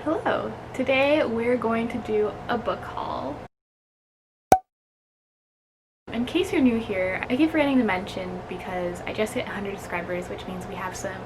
Hello! Today we're going to do a book haul. In case you're new here, I keep forgetting to mention because I just hit 100 subscribers, which means we have some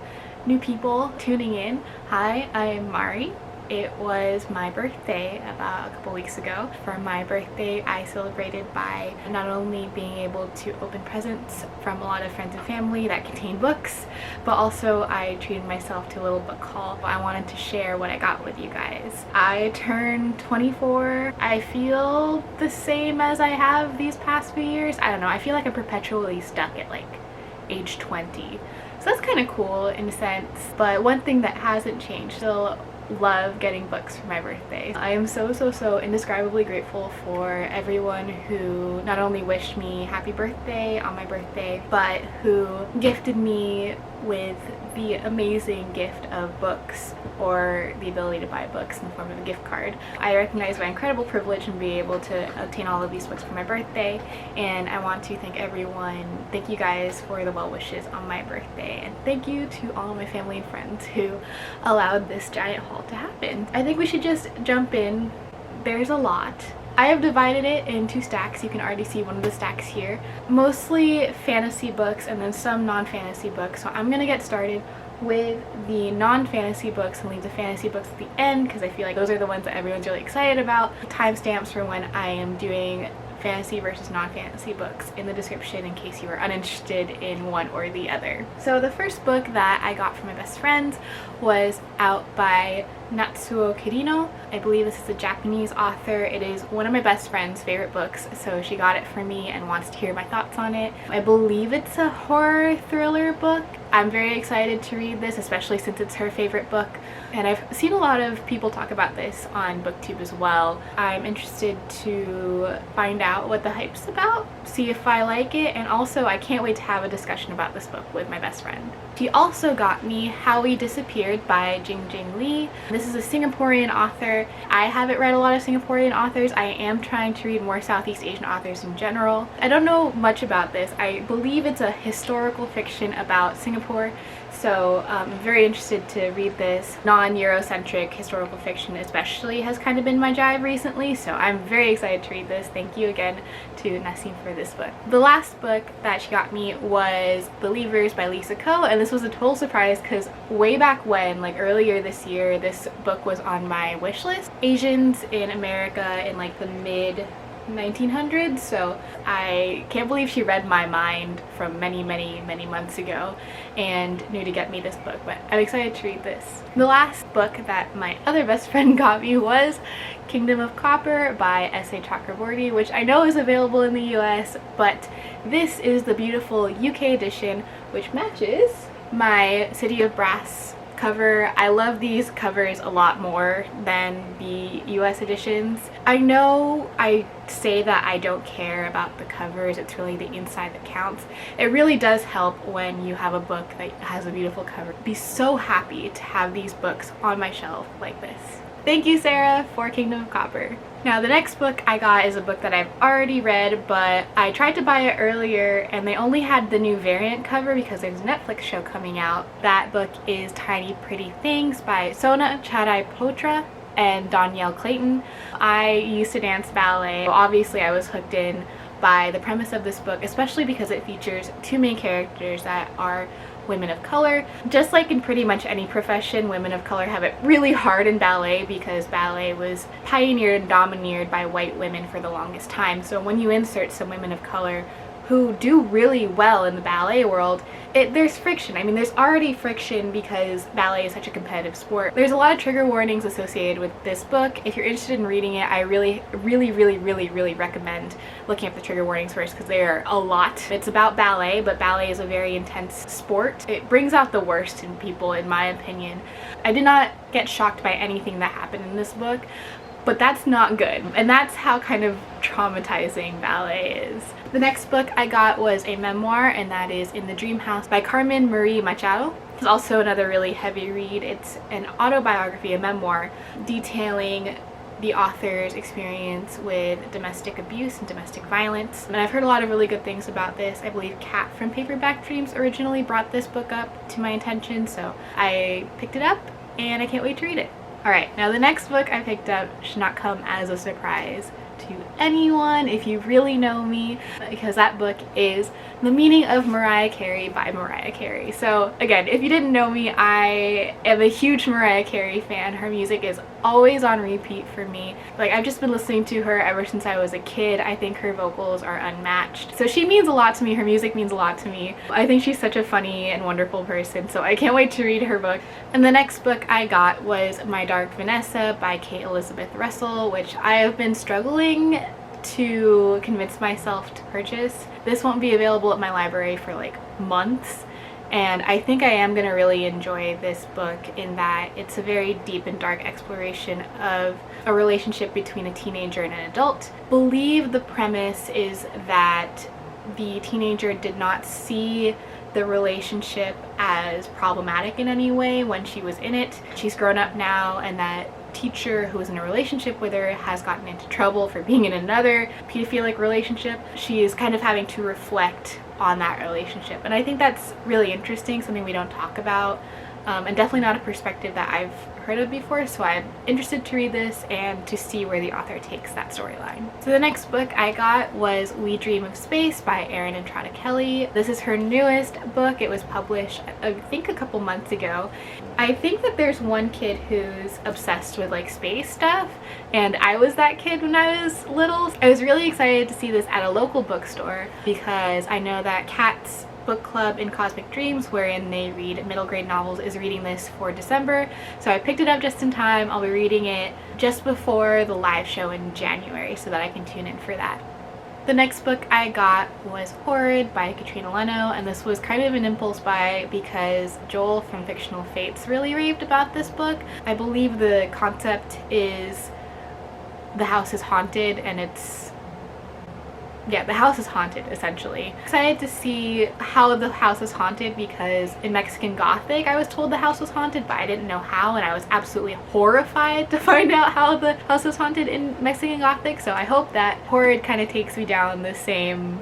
new people tuning in. Hi, I'm Mari. It was my birthday about a couple weeks ago. For my birthday, I celebrated by not only being able to open presents from a lot of friends and family that contained books, but also I treated myself to a little book haul. I wanted to share what I got with you guys. I turned 24. I feel the same as I have these past few years. I don't know, I feel like I'm perpetually stuck at like age 20. So that's kind of cool in a sense, but one thing that hasn't changed, still love getting books for my birthday. I am so indescribably grateful for everyone who not only wished me happy birthday on my birthday, but who gifted me with the amazing gift of books, or the ability to buy books in the form of a gift card. I recognize my incredible privilege in being able to obtain all of these books for my birthday, and I want to thank everyone. Thank you guys for the well wishes on my birthday, and thank you to all my family and friends who allowed this giant haul to happen. I think we should just jump in. There's a lot. I have divided it in two stacks. You can already see one of the stacks here. Mostly fantasy books and then some non-fantasy books. So I'm gonna get started with the non-fantasy books and leave the fantasy books at the end because I feel like those are the ones that everyone's really excited about. Timestamps for when I am doing fantasy versus non-fantasy books in the description in case you are uninterested in one or the other. So the first book that I got from my best friends was out by Natsuo Kirino. I believe this is a Japanese author. It is one of my best friend's favorite books, so she got it for me and wants to hear my thoughts on it. I believe it's a horror thriller book. I'm very excited to read this, especially since it's her favorite book, and I've seen a lot of people talk about this on BookTube as well. I'm interested to find out what the hype's about, see if I like it, and also I can't wait to have a discussion about this book with my best friend. She also got me How We Disappeared by Jing Lee. This is a Singaporean author. I haven't read a lot of Singaporean authors. I am trying to read more Southeast Asian authors in general. I don't know much about this. I believe it's a historical fiction about Singapore, so I'm very interested to read this. Non-Eurocentric historical fiction especially has kind of been my jive recently, so I'm very excited to read this. Thank you again to Nassim for this book. The last book that she got me was Believers by Lisa Ko, and this was a total surprise because way back when, like earlier this year, this book was on my wish list. Asians in America in like the mid 1900s, so I can't believe she read my mind from many months ago and knew to get me this book, but I'm excited to read this. The last book that my other best friend got me was Kingdom of Copper by S.A. Chakraborty, which I know is available in the US, but this is the beautiful UK edition, which matches my City of Brass cover. I love these covers a lot more than the US editions. I know I say that I don't care about the covers, it's really the inside that counts. It really does help when you have a book that has a beautiful cover. I'd be so happy to have these books on my shelf like this. Thank you, Sarah, for Kingdom of Copper. Now the next book I got is a book that I've already read, but I tried to buy it earlier and they only had the new variant cover because there's a Netflix show coming out. That book is Tiny Pretty Things by Sona Chadai-Potra and Danielle Clayton. I used to dance ballet. Obviously I was hooked in by the premise of this book, especially because it features two main characters that are women of color. Just like in pretty much any profession, women of color have it really hard in ballet because ballet was pioneered and domineered by white women for the longest time. So when you insert some women of color who do really well in the ballet world, there's friction. I mean, there's already friction because ballet is such a competitive sport. There's a lot of trigger warnings associated with this book. If you're interested in reading it, I really recommend looking up the trigger warnings first because they are a lot. It's about ballet, but ballet is a very intense sport. It brings out the worst in people, in my opinion. I did not get shocked by anything that happened in this book, but that's not good, and that's how kind of traumatizing ballet is. The next book I got was a memoir, and that is In the Dream House by Carmen Marie Machado. It's also another really heavy read. It's an autobiography, a memoir, detailing the author's experience with domestic abuse and domestic violence. And I've heard a lot of really good things about this. I believe Kat from Paperback Dreams originally brought this book up to my attention, so I picked it up and I can't wait to read it. Alright, now the next book I picked up should not come as a surprise to anyone if you really know me, because that book is The Meaning of Mariah Carey by Mariah Carey. So again, if you didn't know me, I am a huge Mariah Carey fan. Her music is always on repeat for me. Like, I've just been listening to her ever since I was a kid. I think her vocals are unmatched. So she means a lot to me. Her music means a lot to me. I think she's such a funny and wonderful person, so I can't wait to read her book. And the next book I got was My Dark Vanessa by Kate Elizabeth Russell, which I have been struggling to convince myself to purchase. This won't be available at my library for like months, and I think I am going to really enjoy this book in that it's a very deep and dark exploration of a relationship between a teenager and an adult. I believe the premise is that the teenager did not see the relationship as problematic in any way when she was in it. She's grown up now, and that teacher who was in a relationship with her has gotten into trouble for being in another pedophilic relationship. She is kind of having to reflect on that relationship, and I think that's really interesting, something we don't talk about, and definitely not a perspective that I've heard of before, so I'm interested to read this and to see where the author takes that storyline. So the next book I got was We Dream of Space by Erin Entrada Kelly. This is her newest book. It was published I think a couple months ago. I think that there's one kid who's obsessed with like space stuff, and I was that kid when I was little. I was really excited to see this at a local bookstore because I know that Kat's book club in Cosmic Dreams, wherein they read middle grade novels, is reading this for December, so I picked it up just in time. I'll be reading it just before the live show in January so that I can tune in for that. The next book I got was Horrid by Katrina Leno, and this was kind of an impulse buy because Joel from Fictional Fates really raved about this book. I believe the concept is the house is haunted, and the house is haunted, essentially. Excited to see how the house is haunted because in Mexican Gothic I was told the house was haunted, but I didn't know how, and I was absolutely horrified to find out how the house was haunted in Mexican Gothic. So I hope that Horrid kind of takes me down the same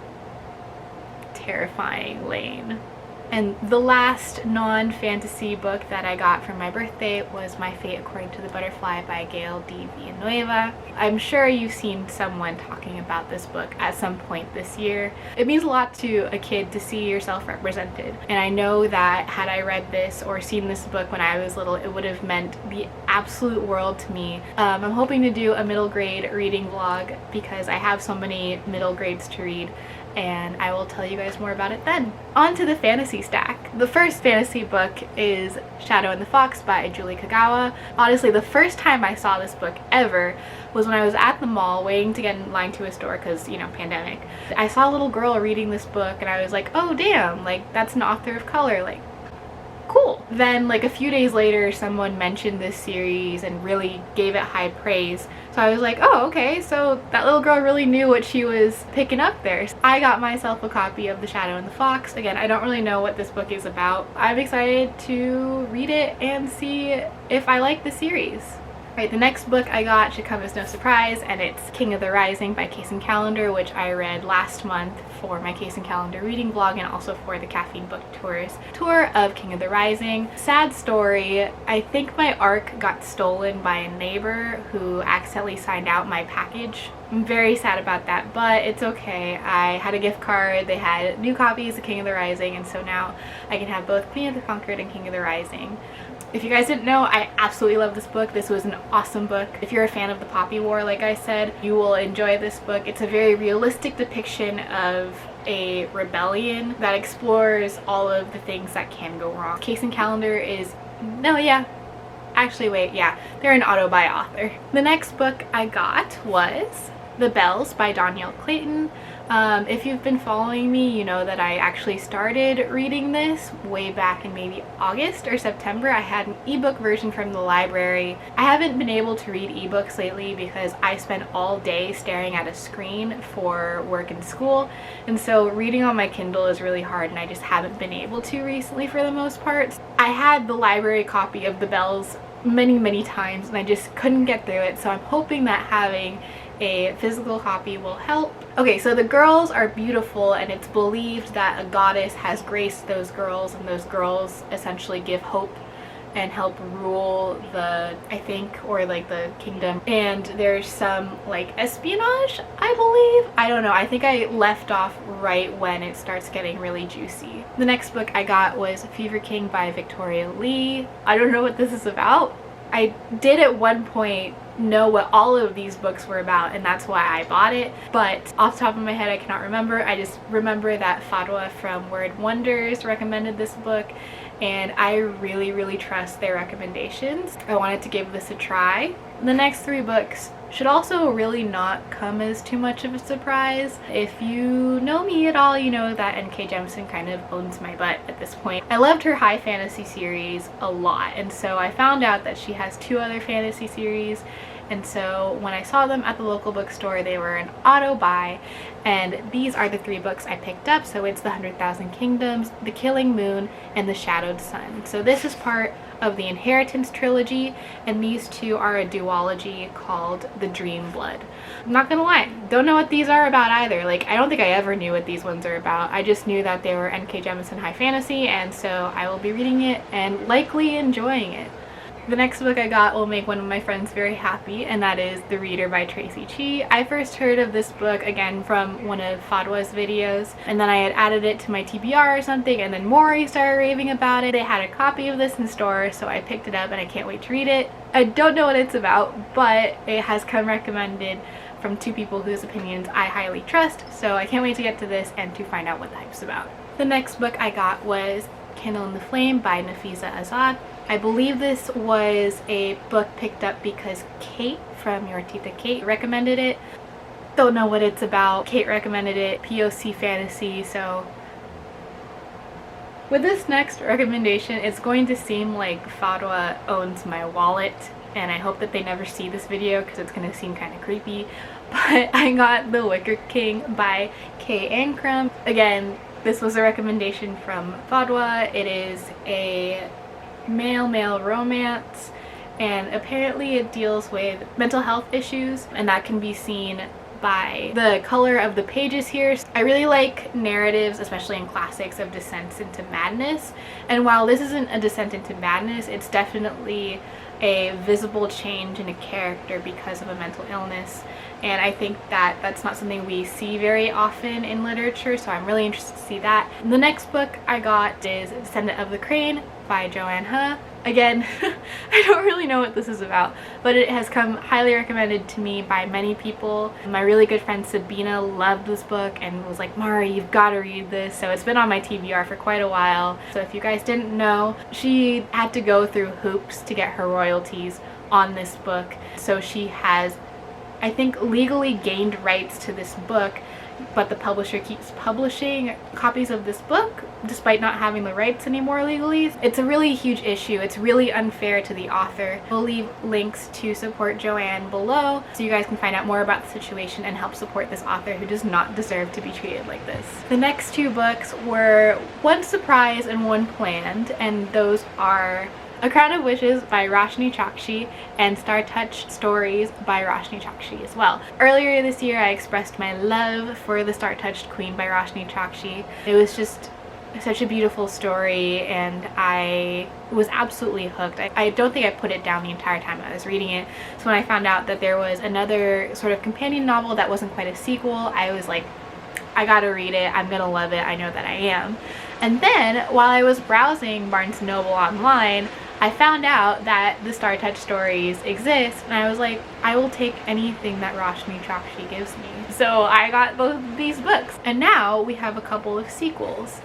terrifying lane. And the last non-fantasy book that I got for my birthday was My Fate According to the Butterfly by Gail D. Villanueva. I'm sure you've seen someone talking about this book at some point this year. It means a lot to a kid to see yourself represented, and I know that had I read this or seen this book when I was little, it would have meant the absolute world to me. I'm hoping to do a middle grade reading vlog because I have so many middle grades to read, and I will tell you guys more about it then. On to the fantasy stack. The first fantasy book is Shadow and the Fox by Julie Kagawa. Honestly, the first time I saw this book ever was when I was at the mall waiting to get in line to a store because, you know, pandemic. I saw a little girl reading this book and I was like, oh damn, like that's an author of color, like cool. Then like a few days later someone mentioned this series and really gave it high praise, so I was like, oh okay, so that little girl really knew what she was picking up there. So I got myself a copy of The Shadow and the Fox. Again, I don't really know what this book is about. I'm excited to read it and see if I like the series. Right, the next book I got should come as no surprise, and it's King of the Rising by Case and Calendar, which I read last month for my Case and Calendar reading vlog and also for the Caffeine Book Tour's tour of King of the Rising. Sad story, I think my ARC got stolen by a neighbor who accidentally signed out my package. I'm very sad about that, but it's okay. I had a gift card, they had new copies of King of the Rising, and so now I can have both Queen of the Conquered and King of the Rising. If you guys didn't know, I absolutely love this book. This was an awesome book. If you're a fan of the Poppy War, like I said, you will enjoy this book. It's a very realistic depiction of a rebellion that explores all of the things that can go wrong. Case and Calendar is, actually wait, yeah, they're an auto-buy author. The next book I got was The Bells by Danielle Clayton. If you've been following me, you know that I actually started reading this way back in maybe August or September. I had an ebook version from the library. I haven't been able to read ebooks lately because I spend all day staring at a screen for work and school, and so reading on my Kindle is really hard, and I just haven't been able to recently for the most part. I had the library copy of The Bells many times and I just couldn't get through it, so I'm hoping that having a physical copy will help. Okay, so the girls are beautiful, and it's believed that a goddess has graced those girls, and those girls essentially give hope and help rule the, I think, or like the kingdom. And there's some like espionage, I believe. I don't know. I think I left off right when it starts getting really juicy. The next book I got was Fever King by Victoria Lee. I don't know what this is about. I did at one point know what all of these books were about, and that's why I bought it, but off the top of my head I cannot remember. I just remember that Fadwa from Word Wonders recommended this book, and I really trust their recommendations. I wanted to give this a try. The next 3 books should also really not come as too much of a surprise. If you know me at all, you know that N.K. Jemisin kind of owns my butt at this point. I loved her high fantasy series a lot, and so I found out that she has 2 other fantasy series, and so when I saw them at the local bookstore, they were an auto buy, and these are the 3 books I picked up. So it's The 100,000 Kingdoms, The Killing Moon, and The Shadowed Sun. So this is part of the Inheritance trilogy, and these 2 are a duology called The Dream Blood. I'm not gonna lie, don't know what these are about either. Like, I don't think I ever knew what these ones are about. I just knew that they were N.K. Jemisin high fantasy, and so I will be reading it and likely enjoying it. The next book I got will make one of my friends very happy, and that is The Reader by Tracy Chee. I first heard of this book again from one of Fadwa's videos, and then I had added it to my TBR or something, and then Maury started raving about it. They had a copy of this in store, so I picked it up and I can't wait to read it. I don't know what it's about, but it has come recommended from 2 people whose opinions I highly trust, so I can't wait to get to this and to find out what the hype's about. The next book I got was Candle in the Flame by Nafisa Azad. I believe this was a book picked up because Kate from Your Tita Kate recommended it. Don't know what it's about. Kate recommended it. POC fantasy, so with this next recommendation, it's going to seem like Fadwa owns my wallet, and I hope that they never see this video because it's going to seem kind of creepy, but I got The Wicker King by Kay Ancrum. Again, this was a recommendation from Fadwa. It is a male romance, and apparently it deals with mental health issues, and that can be seen by the color of the pages here. I really like narratives, especially in classics, of descents into madness, and while this isn't a descent into madness, it's definitely a visible change in a character because of a mental illness, and I think that that's not something we see very often in literature, so I'm really interested to see that. The next book I got is Descendant of the Crane by Joanne He. Again, I don't really know what this is about, but it has come highly recommended to me by many people. My really good friend Sabina loved this book and was like, Mari, you've got to read this. So it's been on my TBR for quite a while. So if you guys didn't know, she had to go through hoops to get her royalties on this book. So she has, I think, legally gained rights to this book, but the publisher keeps publishing copies of this book despite not having the rights anymore legally. It's a really huge issue. It's really unfair to the author. We'll leave links to support Joanne below so you guys can find out more about the situation and help support this author who does not deserve to be treated like this. The next 2 books were one surprise and one planned, and those are A Crown of Wishes by Roshni Chokshi and Star Touched Stories by Roshni Chokshi as well. Earlier this year I expressed my love for The Star Touched Queen by Roshni Chokshi. It was just such a beautiful story, and I was absolutely hooked. I don't think I put it down the entire time I was reading it. So when I found out that there was another sort of companion novel that wasn't quite a sequel, I was like, I gotta read it. I'm gonna love it. I know that I am. And then while I was browsing Barnes & Noble online, I found out that the Star Touched Stories exist, and I was like, I will take anything that Roshni Chokshi gives me. So I got both of these books, and now we have a couple of sequels.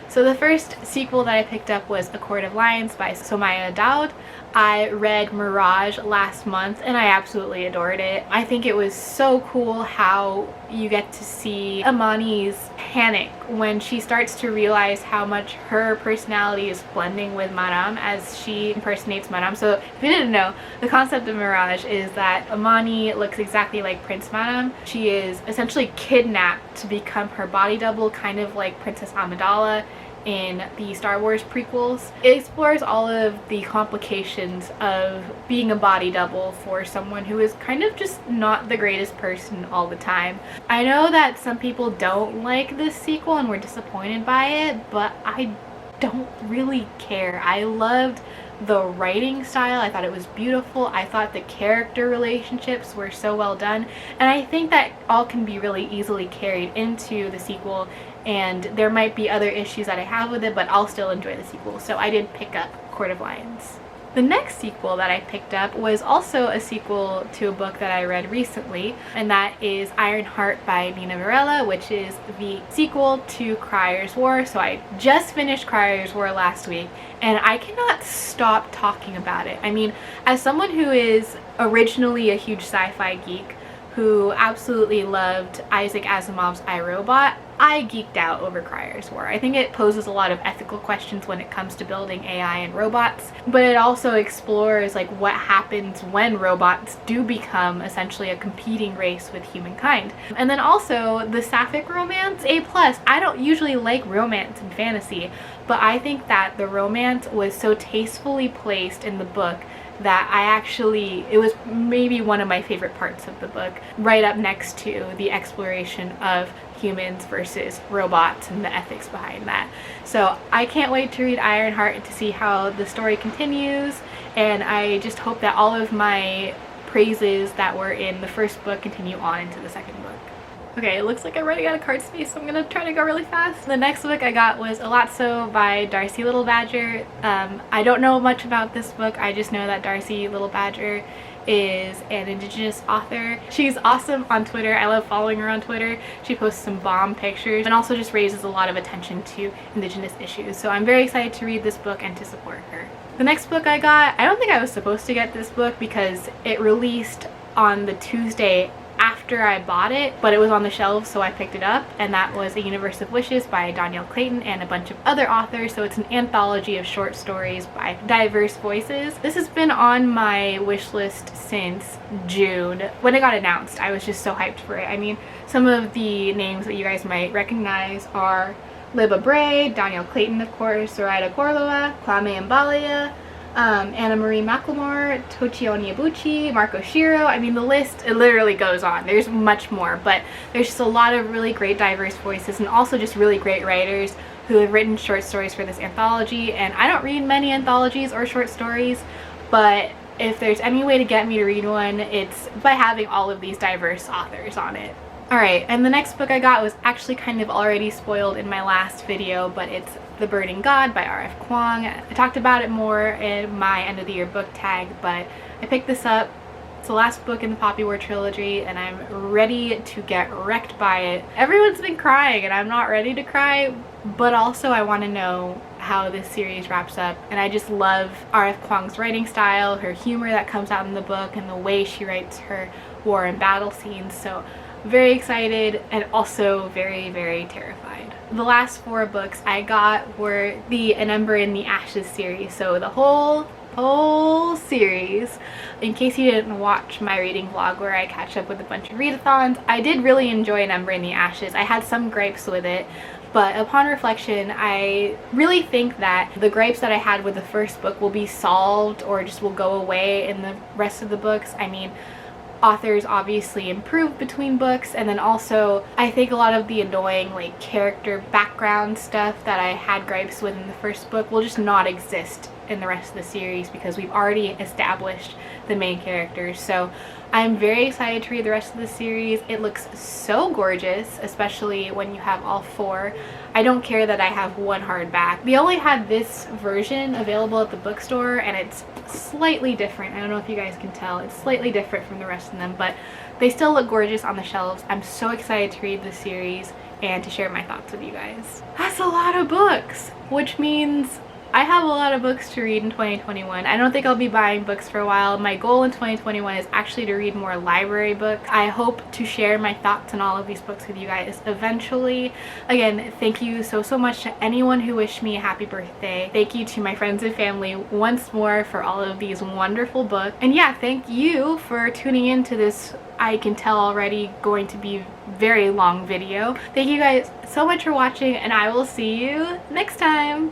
So the first sequel that I picked up was A Court of Lions by Somaya Daud. I read Mirage last month and I absolutely adored it. I think it was so cool how you get to see Amani's panic when she starts to realize how much her personality is blending with Madame as she impersonates Madame. So if you didn't know, the concept of Mirage is that Amani looks exactly like Prince Madame. She is essentially kidnapped to become her body double, kind of like Princess Amidala in the Star Wars prequels. It explores all of the complications of being a body double for someone who is kind of just not the greatest person all the time. I know that some people don't like this sequel and were disappointed by it, but I don't really care. I loved the writing style. I thought it was beautiful. I thought the character relationships were so well done, and I think that all can be really easily carried into the sequel, and there might be other issues that I have with it, but I'll still enjoy the sequel. So I did pick up Court of Lions. The next sequel that I picked up was also a sequel to a book that I read recently, and that is Ironheart by Nina Varela, which is the sequel to Crier's War. So I just finished Crier's War last week, and I cannot stop talking about it. I mean, as someone who is originally a huge sci-fi geek, who absolutely loved Isaac Asimov's I, Robot, I geeked out over Crier's War. I think it poses a lot of ethical questions when it comes to building AI and robots, but it also explores like what happens when robots do become essentially a competing race with humankind. And then also the sapphic romance, A+. I don't usually like romance and fantasy, but I think that the romance was so tastefully placed in the book that it was maybe one of my favorite parts of the book, right up next to the exploration of humans versus robots and the ethics behind that. So I can't wait to read Ironheart and to see how the story continues, and I just hope that all of my praises that were in the first book continue on into the second book. Okay, it looks like I'm running out of card space, so I'm gonna try to go really fast. The next book I got was Alazzo by Darcy Little Badger. I don't know much about this book. I just know that Darcy Little Badger is an Indigenous author. She's awesome on Twitter. I love following her on Twitter. She posts some bomb pictures and also just raises a lot of attention to Indigenous issues. So I'm very excited to read this book and to support her. The next book I got, I don't think I was supposed to get this book because it released on the Tuesday after I bought it, but it was on the shelves, so I picked it up, and that was A Universe of Wishes by Danielle Clayton and a bunch of other authors. So it's an anthology of short stories by diverse voices. This has been on my wish list since June. When it got announced, I was just so hyped for it. I mean, some of the names that you guys might recognize are Libba Bray, Danielle Clayton, of course, Zoraida Cordova, Kwame Mbalia, Anna Marie McLemore, Tochi Onyebuchi, Marco Shiro. I mean, the list, it literally goes on. There's much more, but there's just a lot of really great diverse voices and also just really great writers who have written short stories for this anthology. And I don't read many anthologies or short stories, but if there's any way to get me to read one, it's by having all of these diverse authors on it. Alright, and the next book I got was actually kind of already spoiled in my last video, but it's The Burning God by R.F. Kuang. I talked about it more in my end of the year book tag, but I picked this up. It's the last book in the Poppy War trilogy, and I'm ready to get wrecked by it. Everyone's been crying, and I'm not ready to cry, but also I want to know how this series wraps up. And I just love R.F. Kuang's writing style, her humor that comes out in the book, and the way she writes her war and battle scenes. So very excited and also very, very terrified. The last 4 books I got were the An Ember in the Ashes series. So the whole series. In case you didn't watch my reading vlog where I catch up with a bunch of readathons, I did really enjoy An Ember in the Ashes. I had some gripes with it, but upon reflection, I really think that the gripes that I had with the first book will be solved or just will go away in the rest of the books. I mean, authors obviously improve between books, and then also I think a lot of the annoying like character background stuff that I had gripes with in the first book will just not exist in the rest of the series because we've already established the main characters. So I'm very excited to read the rest of the series. It looks so gorgeous, especially when you have all 4. I don't care that I have 1 hardback. They only had this version available at the bookstore, and it's slightly different. I don't know if you guys can tell. It's slightly different from the rest of them, but they still look gorgeous on the shelves. I'm so excited to read this series and to share my thoughts with you guys. That's a lot of books, which means I have a lot of books to read in 2021. I don't think I'll be buying books for a while. My goal in 2021 is actually to read more library books. I hope to share my thoughts on all of these books with you guys eventually. Again, thank you so much to anyone who wished me a happy birthday. Thank you to my friends and family once more for all of these wonderful books. And yeah, thank you for tuning in to this, I can tell already, going to be very long video. Thank you guys so much for watching, and I will see you next time.